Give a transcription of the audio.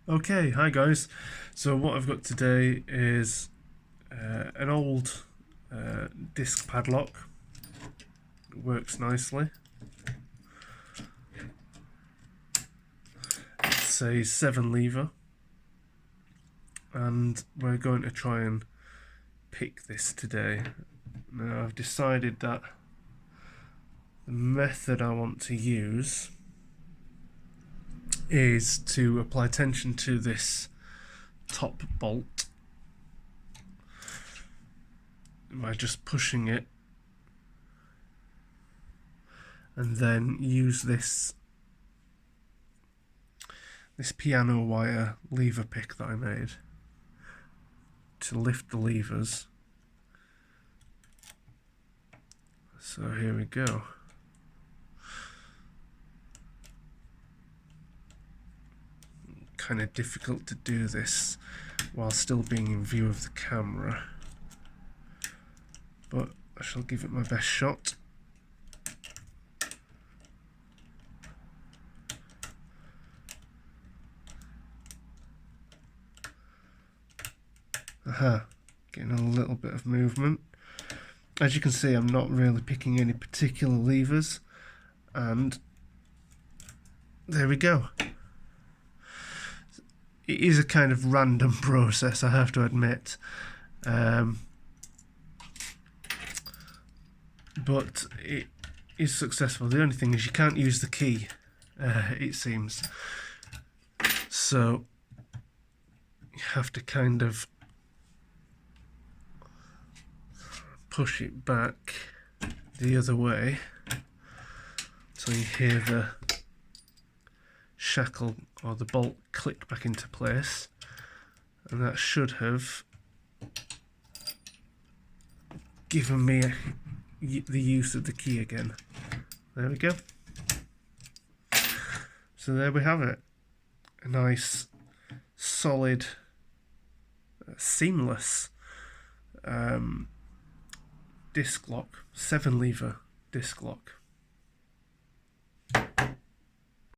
Okay, hi guys. So what I've got today is an old disc padlock. It works nicely. It's a 7 lever, and we're going to try and pick this today. Now I've decided that the method I want to use is to apply tension to this top bolt by just pushing it, and then use this piano wire lever pick that I made to lift the levers. So here we go. Kind of difficult to do this while still being in view of the camera, but I shall give it my best shot. Aha, getting a little bit of movement. As you can see, I'm not really picking any particular levers, and there we go. It is a kind of random process, I have to admit, but it is successful. The only thing is you can't use the key, it seems, so you have to kind of push it back the other way so you hear the shackle or the bolt click back into place, and that should have given me the use of the key again. There we go. So there we have it. A nice, solid, seamless disc lock, 7-lever disc lock.